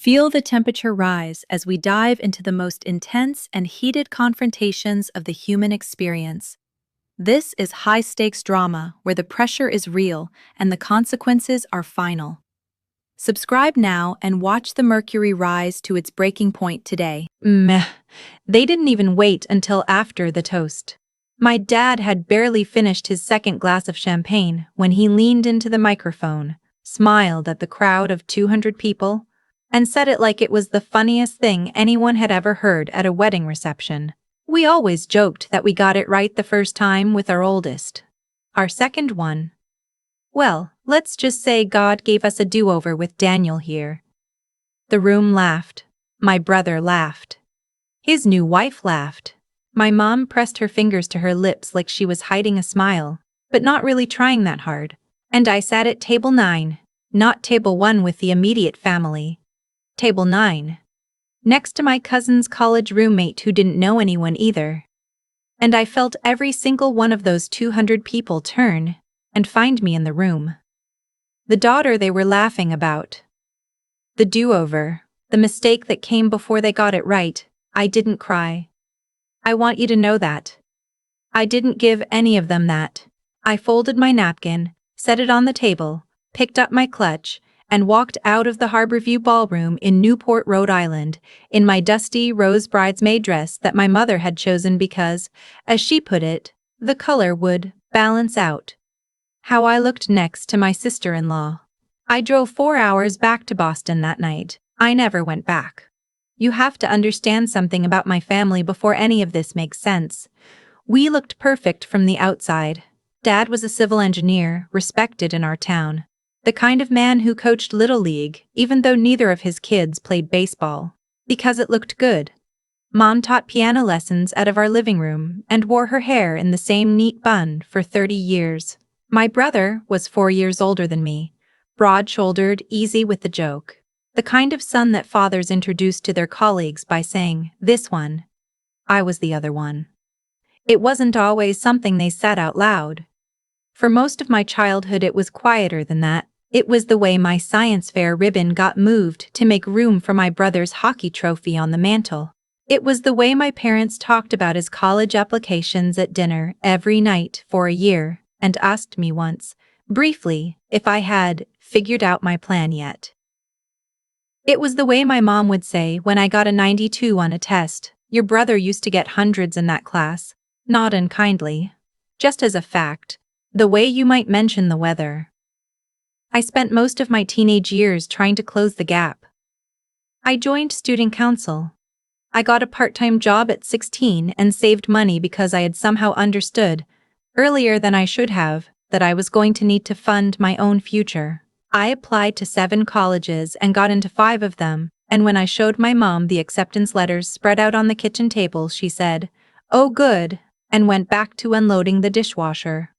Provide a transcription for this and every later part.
Feel the temperature rise as we dive into the most intense and heated confrontations of the human experience. This is high-stakes drama where the pressure is real and the consequences are final. Subscribe now and watch the mercury rise to its breaking point today. Meh. They didn't even wait until after the toast. My dad had barely finished his second glass of champagne when he leaned into the microphone, smiled at the crowd of 200 people, and said it like it was the funniest thing anyone had ever heard at a wedding reception. We always joked that we got it right the first time with our oldest. Our second one. Well, let's just say God gave us a do-over with Daniel here. The room laughed. My brother laughed. His new wife laughed. My mom pressed her fingers to her lips like she was hiding a smile, but not really trying that hard. And I sat at table 9, not table 1 with the immediate family. Table 9. Next to my cousin's college roommate who didn't know anyone either. And I felt every single one of those 200 people turn and find me in the room. The daughter they were laughing about. The do-over, the mistake that came before they got it right. I didn't cry. I want you to know that. I didn't give any of them that. I folded my napkin, set it on the table, picked up my clutch, and walked out of the Harborview Ballroom in Newport, Rhode Island, in my dusty rose bridesmaid dress that my mother had chosen because, as she put it, the color would balance out how I looked next to my sister-in-law. I drove 4 hours back to Boston that night. I never went back. You have to understand something about my family before any of this makes sense. We looked perfect from the outside. Dad was a civil engineer, respected in our town. The kind of man who coached Little League, even though neither of his kids played baseball, because it looked good. Mom taught piano lessons out of our living room and wore her hair in the same neat bun for 30 years. My brother was 4 years older than me, broad-shouldered, easy with the joke. The kind of son that fathers introduced to their colleagues by saying, "This one." I was the other one. It wasn't always something they said out loud. For most of my childhood it was quieter than that. It was the way my science fair ribbon got moved to make room for my brother's hockey trophy on the mantle. It was the way my parents talked about his college applications at dinner every night for a year and asked me once, briefly, if I had figured out my plan yet. It was the way my mom would say when I got a 92 on a test, "Your brother used to get hundreds in that class," not unkindly, just as a fact, the way you might mention the weather. I spent most of my teenage years trying to close the gap. I joined student council. I got a part-time job at 16 and saved money because I had somehow understood, earlier than I should have, that I was going to need to fund my own future. I applied to 7 colleges and got into 5 of them, and when I showed my mom the acceptance letters spread out on the kitchen table, she said, "Oh good," and went back to unloading the dishwasher.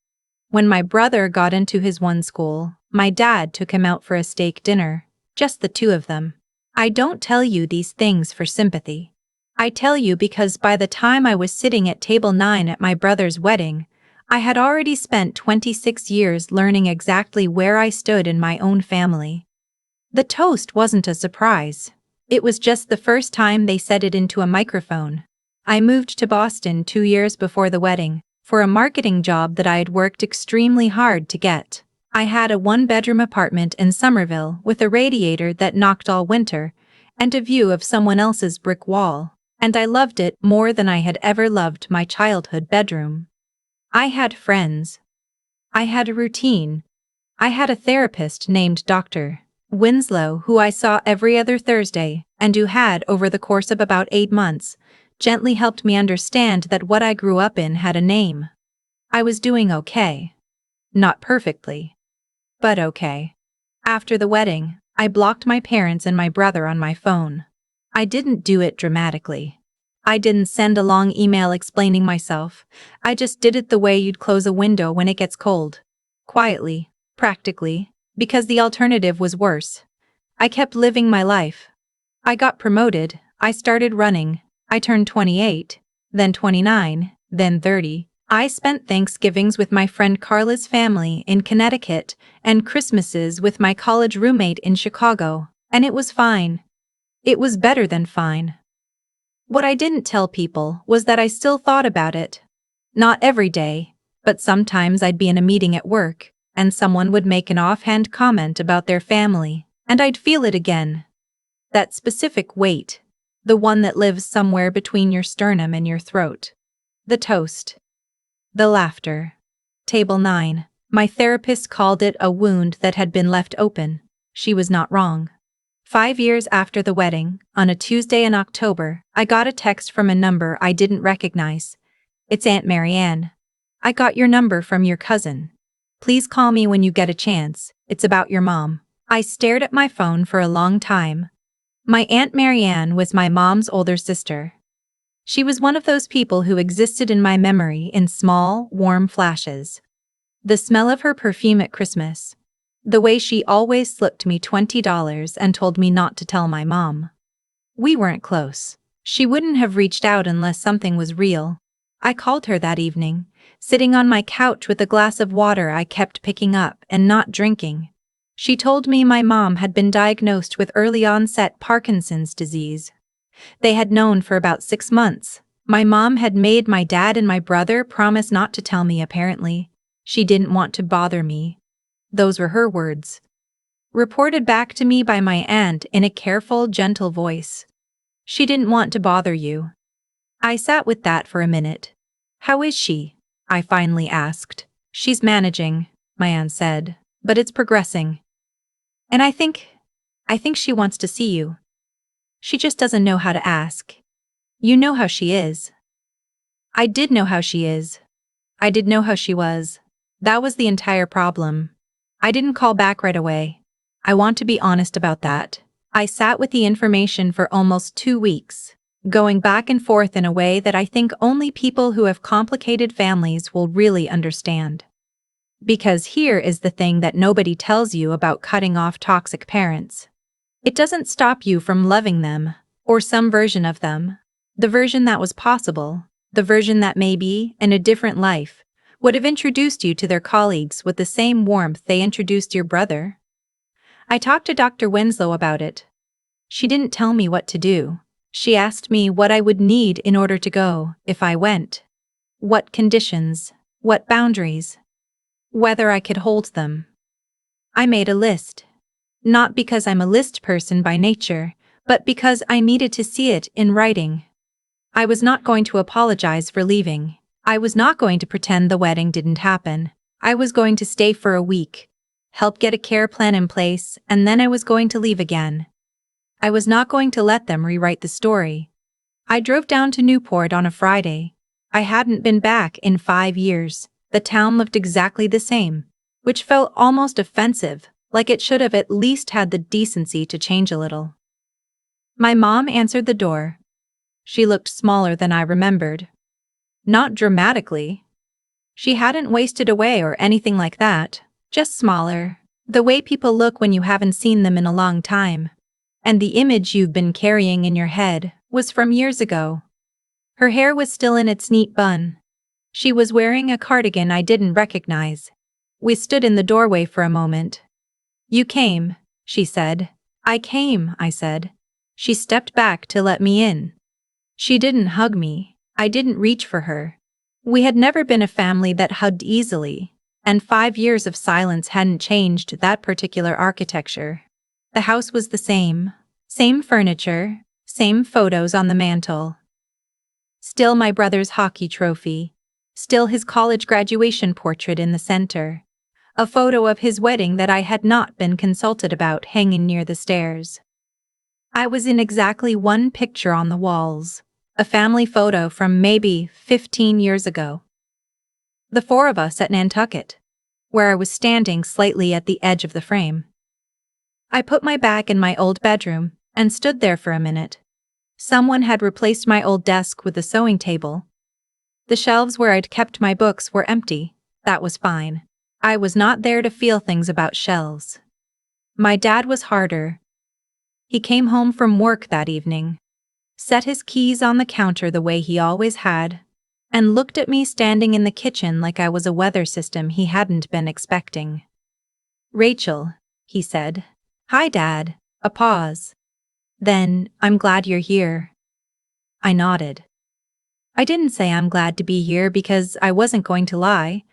When my brother got into his one school, my dad took him out for a steak dinner, just the 2 of them. I don't tell you these things for sympathy. I tell you because by the time I was sitting at table 9 at my brother's wedding, I had already spent 26 years learning exactly where I stood in my own family. The toast wasn't a surprise. It was just the first time they said it into a microphone. I moved to Boston 2 years before the wedding, for a marketing job that I had worked extremely hard to get. I had a 1-bedroom apartment in Somerville with a radiator that knocked all winter, and a view of someone else's brick wall, and I loved it more than I had ever loved my childhood bedroom. I had friends. I had a routine. I had a therapist named Dr. Winslow who I saw every other Thursday and who had, over the course of about 8 months, gently helped me understand that what I grew up in had a name. I was doing okay. Not perfectly, but okay. After the wedding, I blocked my parents and my brother on my phone. I didn't do it dramatically. I didn't send a long email explaining myself. I just did it the way you'd close a window when it gets cold. Quietly, practically, because the alternative was worse. I kept living my life. I got promoted, I started running, I turned 28, then 29, then 30. I spent Thanksgivings with my friend Carla's family in Connecticut and Christmases with my college roommate in Chicago, and it was fine. It was better than fine. What I didn't tell people was that I still thought about it. Not every day, but sometimes I'd be in a meeting at work, and someone would make an offhand comment about their family, and I'd feel it again. That specific weight, the one that lives somewhere between your sternum and your throat. The toast. The laughter. Table 9. My therapist called it a wound that had been left open. She was not wrong. 5 years after the wedding, on a Tuesday in October, I got a text from a number I didn't recognize. It's Aunt Marianne. I got your number from your cousin. Please call me when you get a chance. It's about your mom. I stared at my phone for a long time. My Aunt Marianne was my mom's older sister. She was one of those people who existed in my memory in small, warm flashes. The smell of her perfume at Christmas. The way she always slipped me $20 and told me not to tell my mom. We weren't close. She wouldn't have reached out unless something was real. I called her that evening, sitting on my couch with a glass of water I kept picking up and not drinking. She told me my mom had been diagnosed with early-onset Parkinson's disease. They had known for about 6 months. My mom had made my dad and my brother promise not to tell me apparently. She didn't want to bother me. Those were her words. Reported back to me by my aunt in a careful, gentle voice. She didn't want to bother you. I sat with that for a minute. How is she? I finally asked. She's managing, my aunt said, but it's progressing. And I think she wants to see you. She just doesn't know how to ask. You know how she is. I did know how she is. I did know how she was. That was the entire problem. I didn't call back right away. I want to be honest about that. I sat with the information for almost 2 weeks, going back and forth in a way that I think only people who have complicated families will really understand. Because here is the thing that nobody tells you about cutting off toxic parents. It doesn't stop you from loving them, or some version of them. The version that was possible, the version that maybe, in a different life, would have introduced you to their colleagues with the same warmth they introduced your brother. I talked to Dr. Winslow about it. She didn't tell me what to do. She asked me what I would need in order to go, if I went. What conditions, what boundaries, whether I could hold them. I made a list. Not because I'm a list person by nature, but because I needed to see it in writing. I was not going to apologize for leaving. I was not going to pretend the wedding didn't happen. I was going to stay for a week, help get a care plan in place, and then I was going to leave again. I was not going to let them rewrite the story. I drove down to Newport on a Friday. I hadn't been back in 5 years. The town looked exactly the same, which felt almost offensive, like it should have at least had the decency to change a little. My mom answered the door. She looked smaller than I remembered. Not dramatically. She hadn't wasted away or anything like that, just smaller, the way people look when you haven't seen them in a long time. And the image you've been carrying in your head was from years ago. Her hair was still in its neat bun. She was wearing a cardigan I didn't recognize. We stood in the doorway for a moment. You came, she said. I came, I said. She stepped back to let me in. She didn't hug me. I didn't reach for her. We had never been a family that hugged easily, and 5 years of silence hadn't changed that particular architecture. The house was the same furniture, same photos on the mantel. Still my brother's hockey trophy, still his college graduation portrait in the center, a photo of his wedding that I had not been consulted about hanging near the stairs. I was in exactly one picture on the walls. A family photo from maybe 15 years ago. The 4 of us at Nantucket, where I was standing slightly at the edge of the frame. I put my bag in my old bedroom and stood there for a minute. Someone had replaced my old desk with a sewing table. The shelves where I'd kept my books were empty. That was fine. I was not there to feel things about shelves. My dad was harder. He came home from work that evening, set his keys on the counter the way he always had, and looked at me standing in the kitchen like I was a weather system he hadn't been expecting. Rachel, he said. Hi, Dad. A pause. Then, I'm glad you're here. I nodded. I didn't say I'm glad to be here because I wasn't going to lie.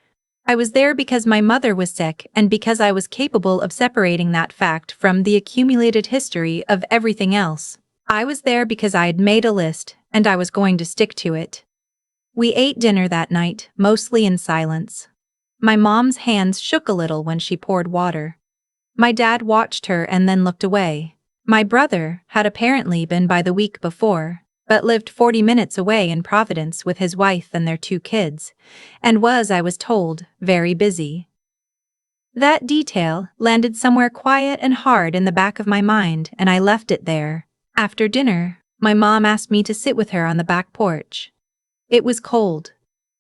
I was there because my mother was sick and because I was capable of separating that fact from the accumulated history of everything else. I was there because I had made a list and I was going to stick to it. We ate dinner that night, mostly in silence. My mom's hands shook a little when she poured water. My dad watched her and then looked away. My brother had apparently been by the week before, but lived 40 minutes away in Providence with his wife and their 2 kids, and was, I was told, very busy. That detail landed somewhere quiet and hard in the back of my mind, and I left it there. After dinner, my mom asked me to sit with her on the back porch. It was cold.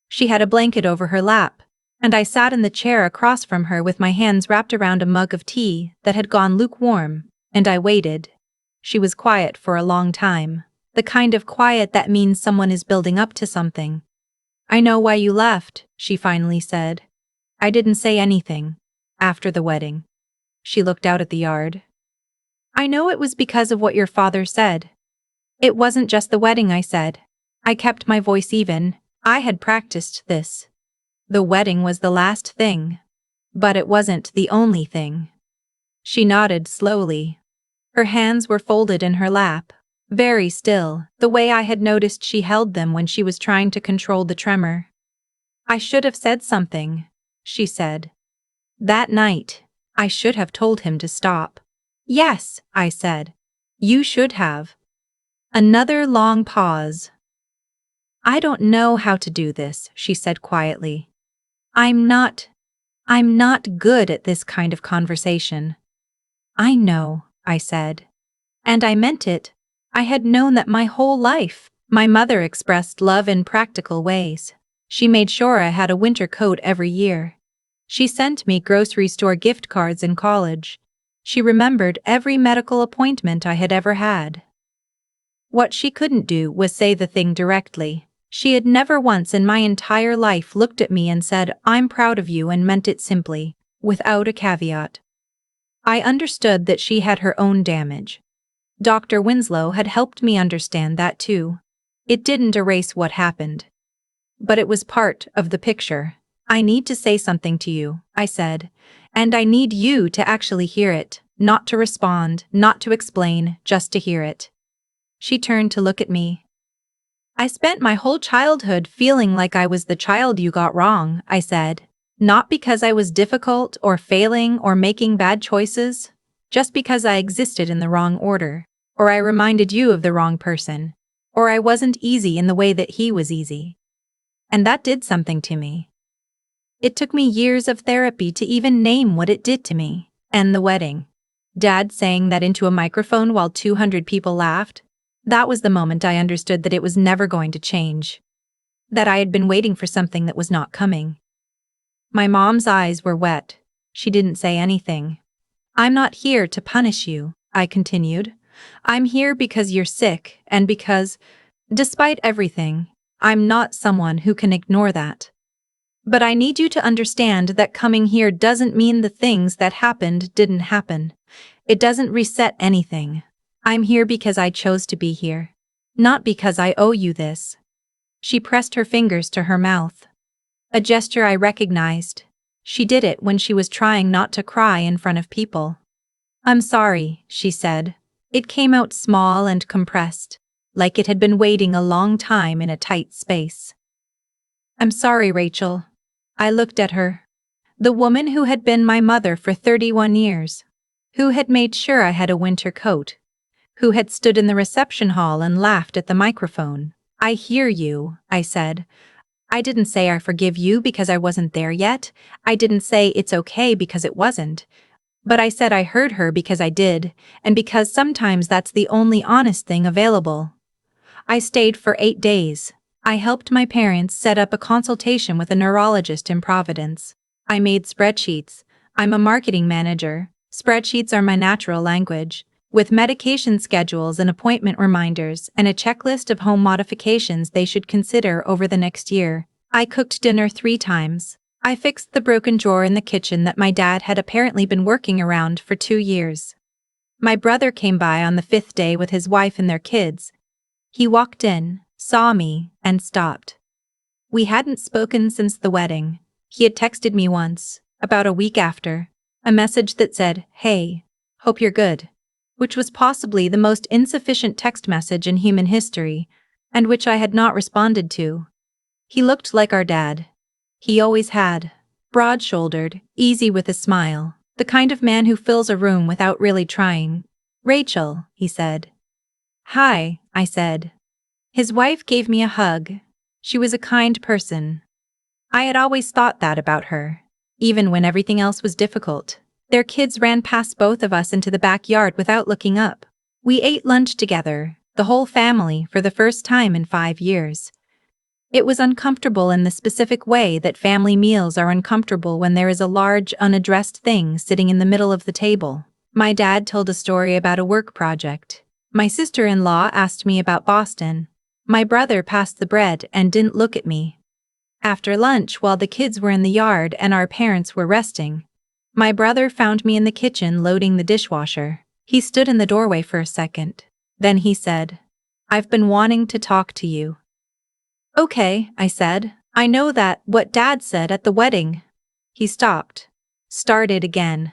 She had a blanket over her lap, and I sat in the chair across from her with my hands wrapped around a mug of tea that had gone lukewarm, and I waited. She was quiet for a long time. The kind of quiet that means someone is building up to something. "I know why you left," she finally said. I didn't say anything. After the wedding. She looked out at the yard. "I know it was because of what your father said." "It wasn't just the wedding," I said. I kept my voice even. I had practiced this. The wedding was the last thing. But it wasn't the only thing. She nodded slowly. Her hands were folded in her lap. Very still, the way I had noticed she held them when she was trying to control the tremor. "I should have said something," she said. "That night, I should have told him to stop." "Yes," I said. "You should have." Another long pause. "I don't know how to do this," she said quietly. I'm not good at this kind of conversation." "I know," I said. And I meant it. I had known that my whole life. My mother expressed love in practical ways. She made sure I had a winter coat every year. She sent me grocery store gift cards in college. She remembered every medical appointment I had ever had. What she couldn't do was say the thing directly. She had never once in my entire life looked at me and said, "I'm proud of you," and meant it simply, without a caveat. I understood that she had her own damage. Dr. Winslow had helped me understand that too. It didn't erase what happened. But it was part of the picture. "I need to say something to you," I said. "And I need you to actually hear it, not to respond, not to explain, just to hear it." She turned to look at me. "I spent my whole childhood feeling like I was the child you got wrong," I said. "Not because I was difficult or failing or making bad choices, just because I existed in the wrong order, or I reminded you of the wrong person, or I wasn't easy in the way that he was easy." And that did something to me. It took me years of therapy to even name what it did to me. And the wedding. Dad saying that into a microphone while 200 people laughed. That was the moment I understood that it was never going to change. That I had been waiting for something that was not coming. My mom's eyes were wet. She didn't say anything. "I'm not here to punish you," I continued. "I'm here because you're sick and because, despite everything, I'm not someone who can ignore that. But I need you to understand that coming here doesn't mean the things that happened didn't happen. It doesn't reset anything. I'm here because I chose to be here. Not because I owe you this." She pressed her fingers to her mouth. A gesture I recognized. She did it when she was trying not to cry in front of people. "I'm sorry," she said. It came out small and compressed, like it had been waiting a long time in a tight space. "I'm sorry, Rachel." I looked at her. The woman who had been my mother for 31 years. Who had made sure I had a winter coat. Who had stood in the reception hall and laughed at the microphone. "I hear you," I said. I didn't say I forgive you because I wasn't there yet. I didn't say it's okay because it wasn't. But I said I heard her because I did, and because sometimes that's the only honest thing available. I stayed for 8 days. I helped my parents set up a consultation with a neurologist in Providence. I made spreadsheets. I'm a marketing manager. Spreadsheets are my natural language. With medication schedules and appointment reminders and a checklist of home modifications they should consider over the next year. I cooked dinner 3 times. I fixed the broken drawer in the kitchen that my dad had apparently been working around for 2 years. My brother came by on the 5th day with his wife and their kids. He walked in, saw me, and stopped. We hadn't spoken since the wedding. He had texted me once, about a week after, a message that said, "Hey, hope you're good," which was possibly the most insufficient text message in human history, and which I had not responded to. He looked like our dad. He always had. Broad-shouldered, easy with a smile, the kind of man who fills a room without really trying. "Rachel," he said. "Hi," I said. His wife gave me a hug. She was a kind person. I had always thought that about her, even when everything else was difficult. Their kids ran past both of us into the backyard without looking up. We ate lunch together, the whole family, for the first time in 5 years. It was uncomfortable in the specific way that family meals are uncomfortable when there is a large, unaddressed thing sitting in the middle of the table. My dad told a story about a work project. My sister-in-law asked me about Boston. My brother passed the bread and didn't look at me. After lunch, while the kids were in the yard and our parents were resting, my brother found me in the kitchen loading the dishwasher. He stood in the doorway for a second. Then he said, "I've been wanting to talk to you." "Okay," I said. "I know that, what Dad said at the wedding." He stopped. Started again.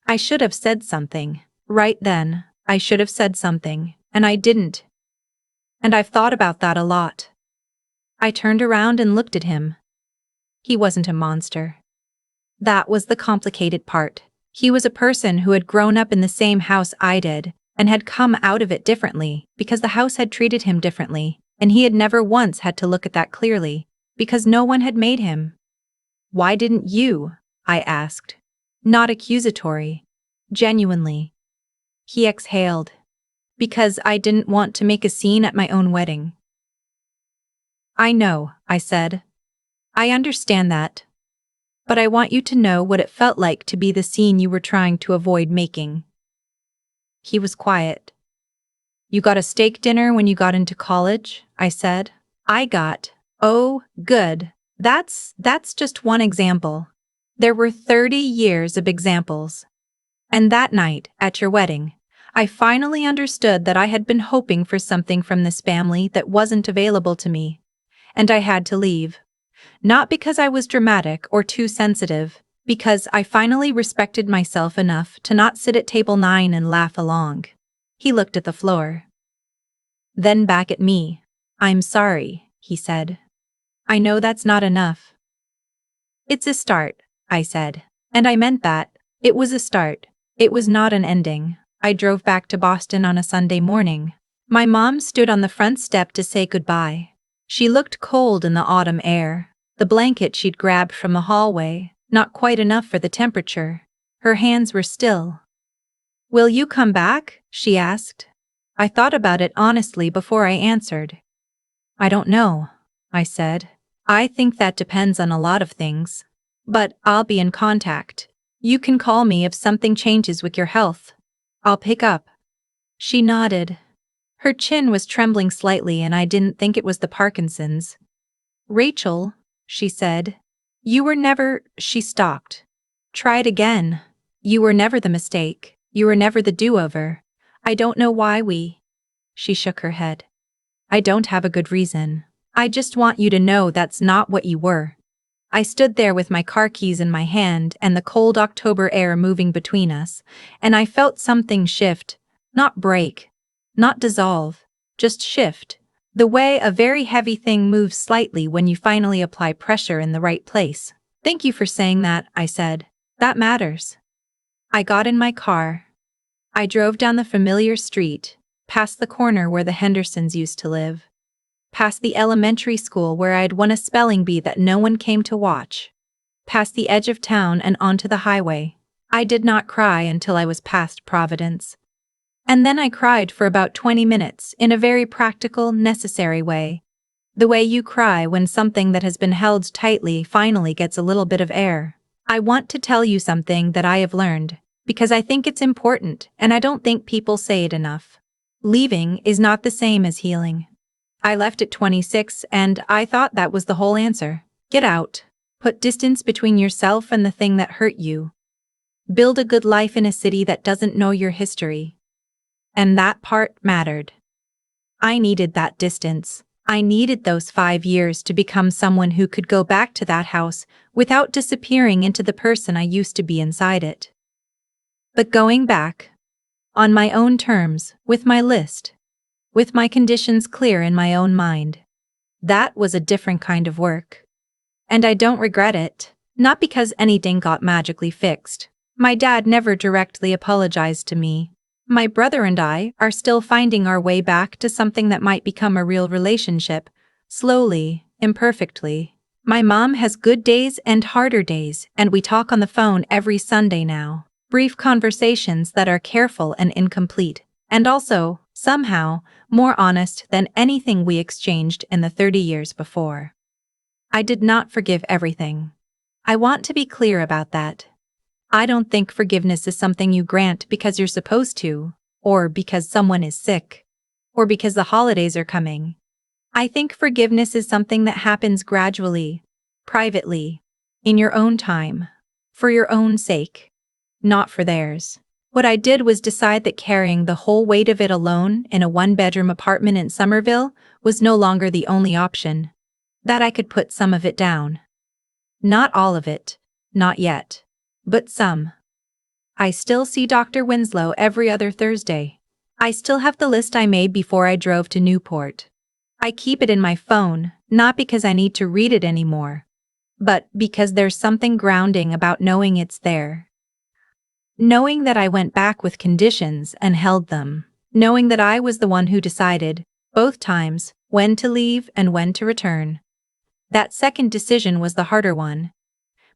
I should have said something. Right then, I should have said something, and I didn't. And I've thought about that a lot. I turned around and looked at him. He wasn't a monster. That was the complicated part. He was a person who had grown up in the same house I did, and had come out of it differently, because the house had treated him differently, and he had never once had to look at that clearly, because no one had made him. "Why didn't you?" I asked. Not accusatory. Genuinely. He exhaled. "Because I didn't want to make a scene at my own wedding." "I know," I said. "I understand that. But I want you to know what it felt like to be the scene you were trying to avoid making." He was quiet. "You got a steak dinner when you got into college?" I said. Oh, good. That's just one example. There were 30 years of examples. And that night, at your wedding, I finally understood that I had been hoping for something from this family that wasn't available to me. And I had to leave. Not because I was dramatic or too sensitive, because I finally respected myself enough to not sit at table 9 and laugh along. He looked at the floor. Then back at me. "I'm sorry," he said. "I know that's not enough." "It's a start," I said. And I meant that. It was a start. It was not an ending. I drove back to Boston on a Sunday morning. My mom stood on the front step to say goodbye. She looked cold in the autumn air. The blanket she'd grabbed from the hallway, not quite enough for the temperature. Her hands were still. "Will you come back?" she asked. I thought about it honestly before I answered. "I don't know," I said. "I think that depends on a lot of things. But I'll be in contact. You can call me if something changes with your health. I'll pick up." She nodded. Her chin was trembling slightly and I didn't think it was the Parkinson's. "Rachel," she said. "You were never—" She stopped. "Try it again. You were never the mistake. You were never the do-over. I don't know why we—" She shook her head. "I don't have a good reason. I just want you to know that's not what you were." I stood there with my car keys in my hand and the cold October air moving between us, and I felt something shift, not break, not dissolve, just shift, the way a very heavy thing moves slightly when you finally apply pressure in the right place. "Thank you for saying that," I said. "That matters." I got in my car. I drove down the familiar street, past the corner where the Hendersons used to live, past the elementary school where I'd won a spelling bee that no one came to watch, past the edge of town and onto the highway. I did not cry until I was past Providence. And then I cried for about 20 minutes in a very practical, necessary way. The way you cry when something that has been held tightly finally gets a little bit of air. I want to tell you something that I have learned, because I think it's important and I don't think people say it enough. Leaving is not the same as healing. I left at 26 and I thought that was the whole answer. Get out. Put distance between yourself and the thing that hurt you. Build a good life in a city that doesn't know your history. And that part mattered. I needed that distance. I needed those 5 years to become someone who could go back to that house without disappearing into the person I used to be inside it. But going back, on my own terms, with my list, with my conditions clear in my own mind, that was a different kind of work. And I don't regret it, not because anything got magically fixed. My dad never directly apologized to me. My brother and I are still finding our way back to something that might become a real relationship, slowly, imperfectly. My mom has good days and harder days, and we talk on the phone every Sunday now. Brief conversations that are careful and incomplete, and also, somehow, more honest than anything we exchanged in the 30 years before. I did not forgive everything. I want to be clear about that. I don't think forgiveness is something you grant because you're supposed to, or because someone is sick, or because the holidays are coming. I think forgiveness is something that happens gradually, privately, in your own time, for your own sake, not for theirs. What I did was decide that carrying the whole weight of it alone in a one-bedroom apartment in Somerville was no longer the only option, that I could put some of it down. Not all of it, not yet. But some. I still see Dr. Winslow every other Thursday. I still have the list I made before I drove to Newport. I keep it in my phone, not because I need to read it anymore, but because there's something grounding about knowing it's there. Knowing that I went back with conditions and held them. Knowing that I was the one who decided, both times, when to leave and when to return. That second decision was the harder one.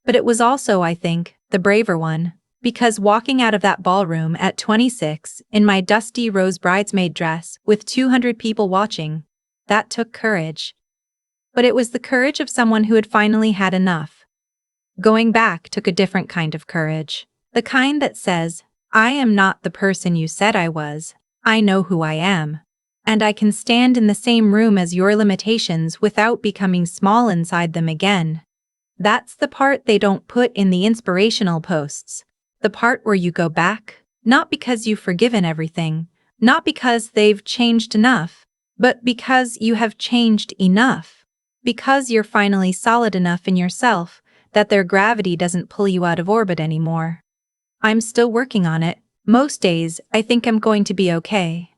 But it was also, I think, the braver one, because walking out of that ballroom at 26 in my dusty rose bridesmaid dress with 200 people watching, that took courage. But it was the courage of someone who had finally had enough. Going back took a different kind of courage. The kind that says, I am not the person you said I was, I know who I am. And I can stand in the same room as your limitations without becoming small inside them again. That's the part they don't put in the inspirational posts. The part where you go back, not because you've forgiven everything, not because they've changed enough, but because you have changed enough. Because you're finally solid enough in yourself that their gravity doesn't pull you out of orbit anymore. I'm still working on it. Most days, I think I'm going to be okay.